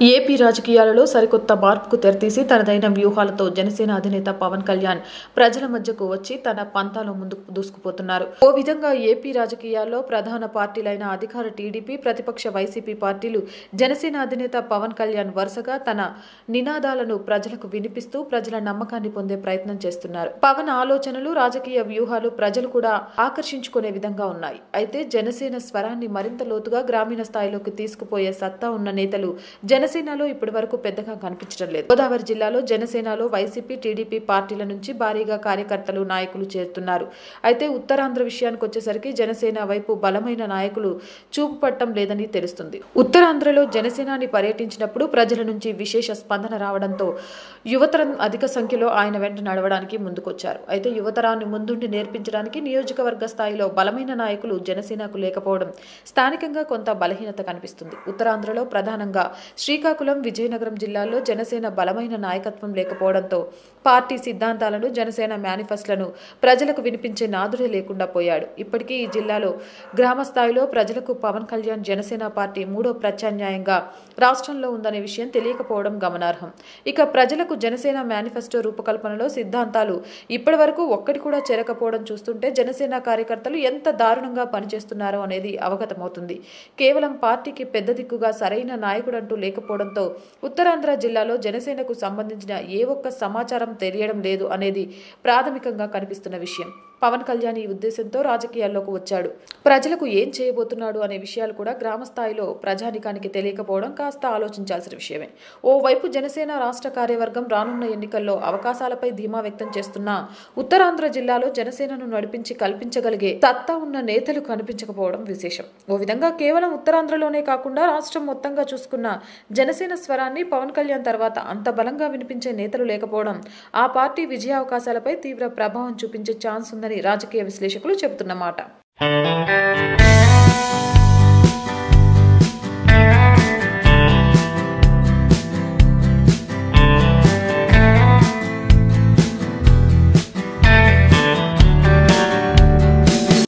AP రాజకీయాలలో సరికొత్త మార్పుకు తెరతీసి తనదైన వ్యూహాలతో జనసేన అధినేత పవన్ కళ్యాణ్ ప్రజల మధ్యకు వచ్చి తన పంతాలో ముందుకు దూసుకుపోతున్నారు. ఓ విధంగా ఏపీ రాజకీయాల్లో ప్రధాన పార్టీలైన అధికార టీడీపీ, ప్రతిపక్ష వైసీపీ పార్టీలు జనసేన అధినేత పవన్ కళ్యాణ్ వరుసగా తన నినాదాలను ప్రజలకు వినిపిస్తూ ప్రజల నమ్మకాన్ని పొందే ప్రయత్నం చేస్తున్నారు. పవన్ ఆలోచనలు, రాజకీయ వ్యూహాలు ప్రజలు కూడా ఆకర్షించుకునే విధంగా ఉన్నాయి. అయితే జనసేన స్వరాన్ని మరింత లోతుగా గ్రామీణ స్థాయిలోకి తీసుకుపోయే సత్తా ఉన్న నేతలు జనసేనలో ఇప్పటి వరకు పెద్దగా కనిపించడం లేదు. గోదావరి జిల్లాలో జనసేనలో వైసీపీ, టీడీపీ పార్టీల నుంచి భారీగా కార్యకర్తలు, నాయకులు చేరుతున్నారు. అయితే ఉత్తరాంధ్ర విషయానికి వచ్చేసరికి జనసేన వైపు బలమైన నాయకులు చూపు పట్టడం లేదని తెలుస్తుంది. ఉత్తరాంధ్రలో జనసేనాని పర్యటించినప్పుడు ప్రజల నుంచి విశేష స్పందన రావడంతో యువతరం అధిక సంఖ్యలో ఆయన వెంట నడవడానికి ముందుకొచ్చారు. అయితే యువతరాన్ని ముందుండి నేర్పించడానికి నియోజకవర్గ స్థాయిలో బలమైన నాయకులు జనసేనకు లేకపోవడం స్థానికంగా కొంత బలహీనత కనిపిస్తుంది. ఉత్తరాంధ్రలో ప్రధానంగా శ్రీకాకుళం, విజయనగరం జిల్లాల్లో జనసేన బలమైన నాయకత్వం లేకపోవడంతో పార్టీ సిద్ధాంతాలను, జనసేన మేనిఫెస్టోలను ప్రజలకు వినిపించే నాదుడే లేకుండా పోయాడు. ఇప్పటికీ ఈ జిల్లాలో గ్రామ స్థాయిలో ప్రజలకు పవన్ కళ్యాణ్ జనసేన పార్టీ మూడో ప్రత్యామ్నాయంగా రాష్ట్రంలో ఉందనే విషయం తెలియకపోవడం గమనార్హం. ఇక ప్రజలకు జనసేన మేనిఫెస్టో రూపకల్పనలో సిద్ధాంతాలు ఇప్పటి వరకు ఒక్కటి కూడా చేరకపోవడం చూస్తుంటే జనసేన కార్యకర్తలు ఎంత దారుణంగా పనిచేస్తున్నారో అనేది అవగతమవుతుంది. కేవలం పార్టీకి పెద్ద దిక్కుగా సరైన నాయకుడు అంటూ లేకపోవడంతో ఉత్తరాంధ్ర జిల్లాలో జనసేనకు సంబంధించిన ఏ ఒక్క సమాచారం తెలియడం లేదు అనేది ప్రాథమికంగా కనిపిస్తున్న విషయం. పవన్ కళ్యాణ్ ఈ ఉద్దేశంతో రాజకీయాల్లోకి వచ్చాడు. ప్రజలకు ఏం చేయబోతున్నాడు అనే విషయాలు కూడా గ్రామ స్థాయిలో ప్రజానికానికి తెలియకపోవడం కాస్త ఆలోచించాల్సిన విషయమే. ఓవైపు జనసేన రాష్ట్ర కార్యవర్గం రానున్న ఎన్నికల్లో అవకాశాలపై ధీమా వ్యక్తం చేస్తున్నా ఉత్తరాంధ్ర జిల్లాలో జనసేనను నడిపించి కల్పించగలిగే సత్తా ఉన్న నేతలు కనిపించకపోవడం విశేషం. ఓ విధంగా కేవలం ఉత్తరాంధ్రలోనే కాకుండా రాష్ట్రం మొత్తంగా చూసుకున్న జనసేన స్వరాన్ని పవన్ కళ్యాణ్ తర్వాత అంత బలంగా వినిపించే నేతలు లేకపోవడం ఆ పార్టీ విజయావకాశాలపై తీవ్ర ప్రభావం చూపించే ఛాన్స్ ఉందని రాజకీయ విశ్లేషకులు చెబుతున్నమాట.